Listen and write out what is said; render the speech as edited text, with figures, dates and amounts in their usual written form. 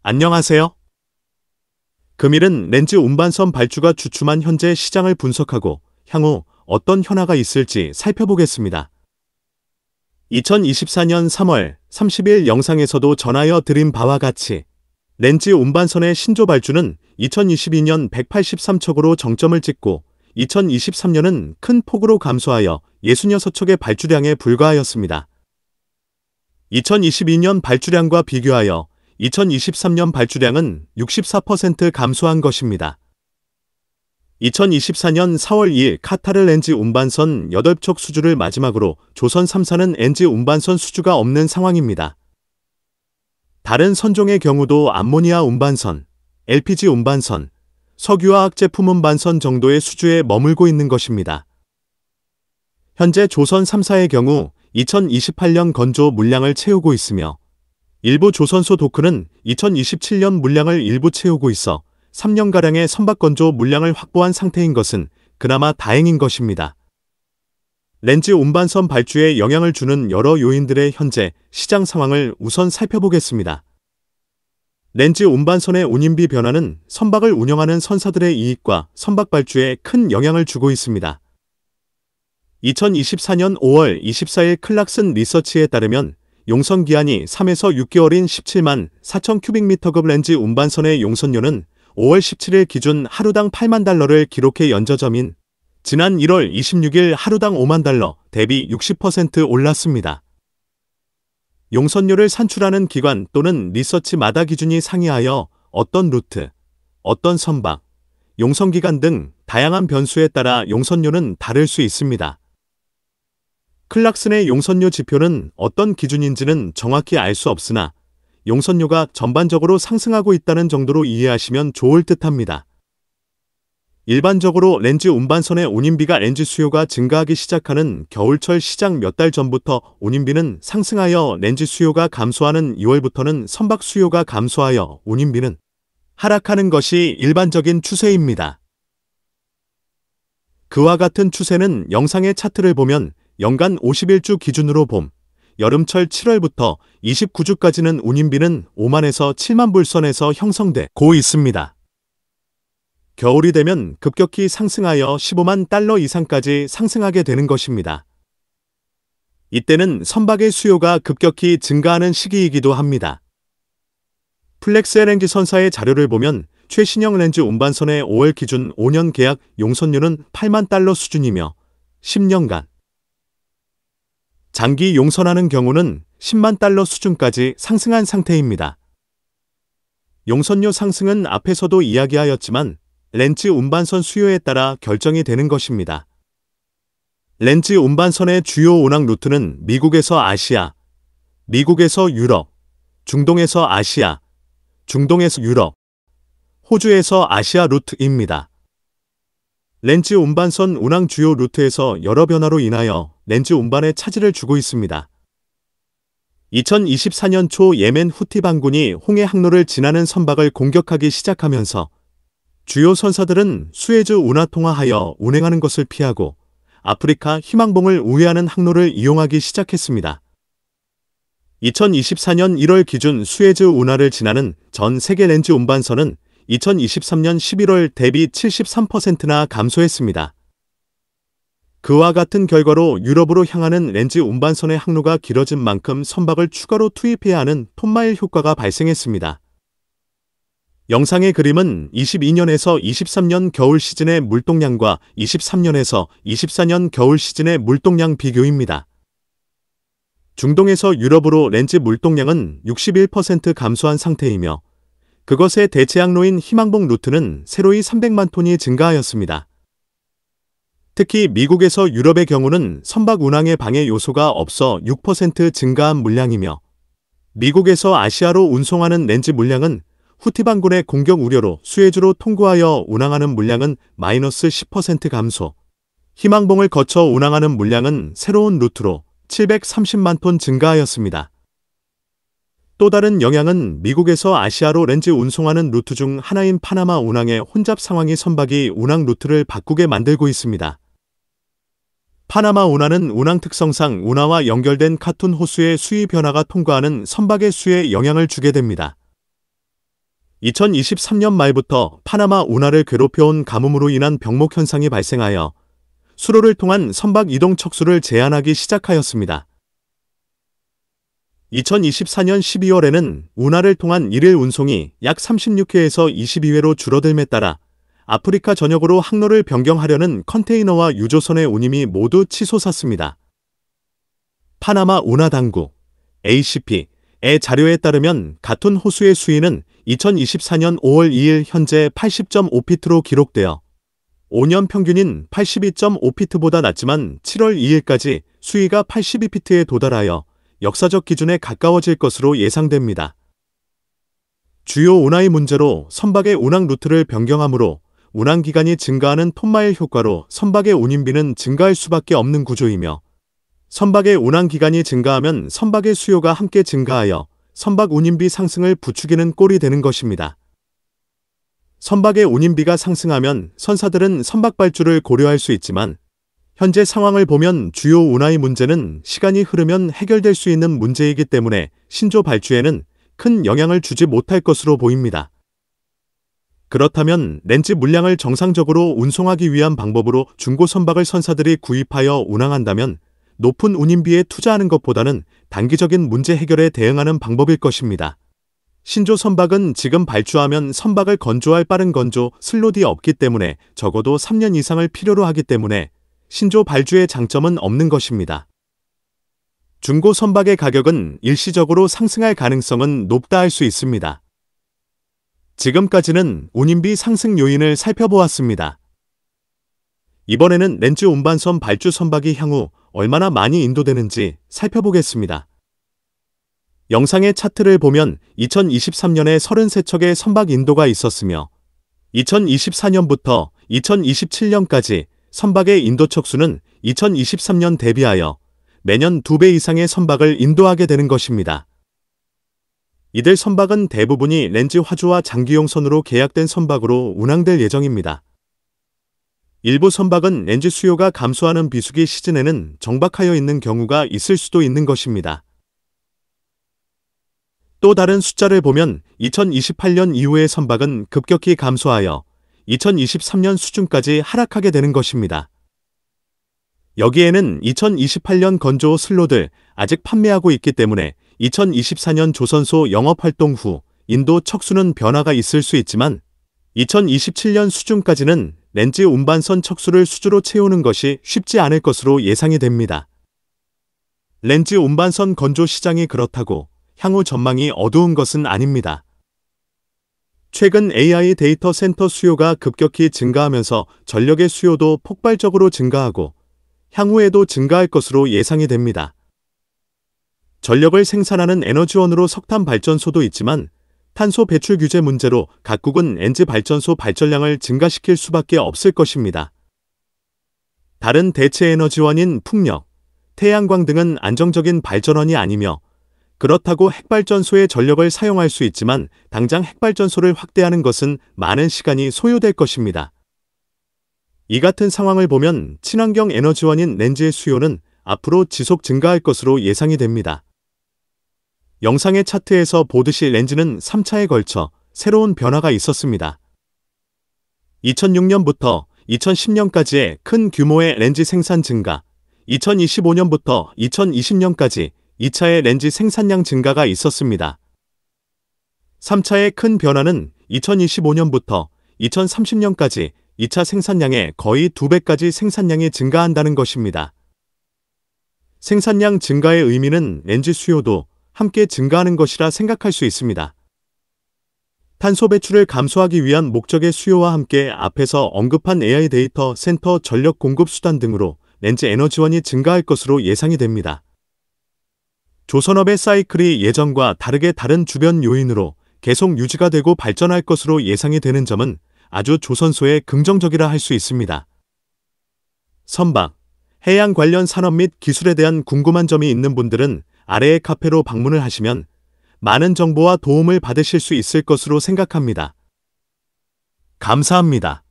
안녕하세요. 금일은 렌즈 운반선 발주가 주춤한 현재 시장을 분석하고 향후 어떤 현화가 있을지 살펴보겠습니다. 2024년 3월 30일 영상에서도 전하여 드린 바와 같이 렌즈 운반선의 신조 발주는 2022년 183척으로 정점을 찍고 2023년은 큰 폭으로 감소하여 66척의 발주량에 불과하였습니다. 2022년 발주량과 비교하여 2023년 발주량은 64% 감소한 것입니다. 2024년 4월 2일 카타르 렌즈 운반선 8척 수주를 마지막으로 조선 3사는 렌즈 운반선 수주가 없는 상황입니다. 다른 선종의 경우도 암모니아 운반선, LPG 운반선, 석유화학 제품 운반선 정도의 수주에 머물고 있는 것입니다. 현재 조선 3사의 경우 2028년 건조 물량을 채우고 있으며 일부 조선소 도크는 2027년 물량을 일부 채우고 있어 3년가량의 선박 건조 물량을 확보한 상태인 것은 그나마 다행인 것입니다. 렌즈 운반선 발주에 영향을 주는 여러 요인들의 현재 시장 상황을 우선 살펴보겠습니다. 렌즈 운반선의 운임비 변화는 선박을 운영하는 선사들의 이익과 선박 발주에 큰 영향을 주고 있습니다. 2024년 5월 24일 클락슨 리서치에 따르면 용선 기한이 3에서 6개월인 17만 4천 큐빅미터급 렌즈 운반선의 용선료는 5월 17일 기준 하루당 8만 달러를 기록해 연저점인 지난 1월 26일 하루당 5만 달러 대비 60% 올랐습니다. 용선료를 산출하는 기관 또는 리서치마다 기준이 상이하여 어떤 루트, 어떤 선박, 용선기간 등 다양한 변수에 따라 용선료는 다를 수 있습니다. 클락슨의 용선료 지표는 어떤 기준인지는 정확히 알 수 없으나 용선료가 전반적으로 상승하고 있다는 정도로 이해하시면 좋을 듯합니다. 일반적으로 렌즈 운반선의 운임비가 렌즈 수요가 증가하기 시작하는 겨울철 시장 몇 달 전부터 운임비는 상승하여 렌즈 수요가 감소하는 2월부터는 선박 수요가 감소하여 운임비는 하락하는 것이 일반적인 추세입니다. 그와 같은 추세는 영상의 차트를 보면 연간 51주 기준으로 봄, 여름철 7월부터 29주까지는 운임비는 5만에서 7만 불선에서 형성되고 있습니다. 겨울이 되면 급격히 상승하여 15만 달러 이상까지 상승하게 되는 것입니다. 이때는 선박의 수요가 급격히 증가하는 시기이기도 합니다. 플렉스 LNG 선사의 자료를 보면 최신형 렌즈 운반선의 5월 기준 5년 계약 용선료는 8만 달러 수준이며 10년간 장기 용선하는 경우는 10만 달러 수준까지 상승한 상태입니다. 용선료 상승은 앞에서도 이야기하였지만 렌즈 운반선 수요에 따라 결정이 되는 것입니다. 렌즈 운반선의 주요 운항 루트는 미국에서 아시아, 미국에서 유럽, 중동에서 아시아, 중동에서 유럽, 호주에서 아시아 루트입니다. 렌즈 운반선 운항 주요 루트에서 여러 변화로 인하여 렌즈 운반에 차질을 주고 있습니다. 2024년 초 예멘 후티 반군이 홍해 항로를 지나는 선박을 공격하기 시작하면서 주요 선사들은 수에즈 운하통화하여 운행하는 것을 피하고 아프리카 희망봉을 우회하는 항로를 이용하기 시작했습니다. 2024년 1월 기준 수에즈 운하를 지나는 전 세계 렌즈 운반선은 2023년 11월 대비 73%나 감소했습니다. 그와 같은 결과로 유럽으로 향하는 렌즈 운반선의 항로가 길어진 만큼 선박을 추가로 투입해야 하는 톤마일 효과가 발생했습니다. 영상의 그림은 22년에서 23년 겨울 시즌의 물동량과 23년에서 24년 겨울 시즌의 물동량 비교입니다. 중동에서 유럽으로 렌즈 물동량은 61% 감소한 상태이며 그것의 대체 항로인 희망봉 루트는 새로이 300만 톤이 증가하였습니다. 특히 미국에서 유럽의 경우는 선박 운항에 방해 요소가 없어 6% 증가한 물량이며 미국에서 아시아로 운송하는 렌즈 물량은 후티 반군의 공격 우려로 수에즈로 통과하여 운항하는 물량은 마이너스 10% 감소, 희망봉을 거쳐 운항하는 물량은 새로운 루트로 730만 톤 증가하였습니다. 또 다른 영향은 미국에서 아시아로 렌즈 운송하는 루트 중 하나인 파나마 운항의 혼잡 상황이 선박이 운항 루트를 바꾸게 만들고 있습니다. 파나마 운하는 운항 특성상 운하와 연결된 카툰 호수의 수위 변화가 통과하는 선박의 수에 영향을 주게 됩니다. 2023년 말부터 파나마 운하를 괴롭혀온 가뭄으로 인한 병목 현상이 발생하여 수로를 통한 선박 이동 척수를 제한하기 시작하였습니다. 2024년 12월에는 운하를 통한 일일 운송이 약 36회에서 22회로 줄어듦에 따라 아프리카 전역으로 항로를 변경하려는 컨테이너와 유조선의 운임이 모두 치솟았습니다. 파나마 운하 당국 ACP의 자료에 따르면 같은 호수의 수위는 2024년 5월 2일 현재 80.5피트로 기록되어 5년 평균인 82.5피트보다 낮지만 7월 2일까지 수위가 82피트에 도달하여 역사적 기준에 가까워질 것으로 예상됩니다. 주요 운하의 문제로 선박의 운항 루트를 변경하므로 운항 기간이 증가하는 톤마일 효과로 선박의 운임비는 증가할 수밖에 없는 구조이며, 선박의 운항 기간이 증가하면 선박의 수요가 함께 증가하여 선박 운임비 상승을 부추기는 꼴이 되는 것입니다. 선박의 운임비가 상승하면 선사들은 선박 발주를 고려할 수 있지만, 현재 상황을 보면 주요 운하의 문제는 시간이 흐르면 해결될 수 있는 문제이기 때문에 신조 발주에는 큰 영향을 주지 못할 것으로 보입니다. 그렇다면 렌즈 물량을 정상적으로 운송하기 위한 방법으로 중고 선박을 선사들이 구입하여 운항한다면 높은 운임비에 투자하는 것보다는 단기적인 문제 해결에 대응하는 방법일 것입니다. 신조 선박은 지금 발주하면 선박을 건조할 빠른 건조 슬롯이 없기 때문에 적어도 3년 이상을 필요로 하기 때문에 신조 발주의 장점은 없는 것입니다. 중고 선박의 가격은 일시적으로 상승할 가능성은 높다 할 수 있습니다. 지금까지는 운임비 상승 요인을 살펴보았습니다. 이번에는 렌즈 운반선 발주 선박이 향후 얼마나 많이 인도되는지 살펴보겠습니다. 영상의 차트를 보면 2023년에 33척의 선박 인도가 있었으며 2024년부터 2027년까지 선박의 인도 척수는 2023년 대비하여 매년 2배 이상의 선박을 인도하게 되는 것입니다. 이들 선박은 대부분이 렌즈 화주와 장기용선으로 계약된 선박으로 운항될 예정입니다. 일부 선박은 렌즈 수요가 감소하는 비수기 시즌에는 정박하여 있는 경우가 있을 수도 있는 것입니다. 또 다른 숫자를 보면 2028년 이후의 선박은 급격히 감소하여 2023년 수준까지 하락하게 되는 것입니다. 여기에는 2028년 건조 슬롯을 아직 판매하고 있기 때문에 2024년 조선소 영업활동 후 인도 척수는 변화가 있을 수 있지만 2027년 수준까지는 렌즈 운반선 척수를 수주로 채우는 것이 쉽지 않을 것으로 예상이 됩니다. 렌즈 운반선 건조 시장이 그렇다고 향후 전망이 어두운 것은 아닙니다. 최근 AI 데이터 센터 수요가 급격히 증가하면서 전력의 수요도 폭발적으로 증가하고 향후에도 증가할 것으로 예상이 됩니다. 전력을 생산하는 에너지원으로 석탄 발전소도 있지만 탄소 배출 규제 문제로 각국은 렌즈 발전소 발전량을 증가시킬 수밖에 없을 것입니다. 다른 대체 에너지원인 풍력, 태양광 등은 안정적인 발전원이 아니며 그렇다고 핵발전소의 전력을 사용할 수 있지만 당장 핵발전소를 확대하는 것은 많은 시간이 소요될 것입니다. 이 같은 상황을 보면 친환경 에너지원인 렌즈의 수요는 앞으로 지속 증가할 것으로 예상이 됩니다. 영상의 차트에서 보듯이 렌즈는 3차에 걸쳐 새로운 변화가 있었습니다. 2006년부터 2010년까지의 큰 규모의 렌즈 생산 증가, 2025년부터 2020년까지 2차의 렌즈 생산량 증가가 있었습니다. 3차의 큰 변화는 2025년부터 2030년까지 2차 생산량의 거의 2배까지 생산량이 증가한다는 것입니다. 생산량 증가의 의미는 렌즈 수요도 함께 증가하는 것이라 생각할 수 있습니다. 탄소 배출을 감소하기 위한 목적의 수요와 함께 앞에서 언급한 AI 데이터 센터 전력 공급 수단 등으로 렌즈 에너지원이 증가할 것으로 예상이 됩니다. 조선업의 사이클이 예전과 다르게 다른 주변 요인으로 계속 유지가 되고 발전할 것으로 예상이 되는 점은 아주 조선소에 긍정적이라 할 수 있습니다. 선박, 해양 관련 산업 및 기술에 대한 궁금한 점이 있는 분들은 아래의 카페로 방문을 하시면 많은 정보와 도움을 받으실 수 있을 것으로 생각합니다. 감사합니다.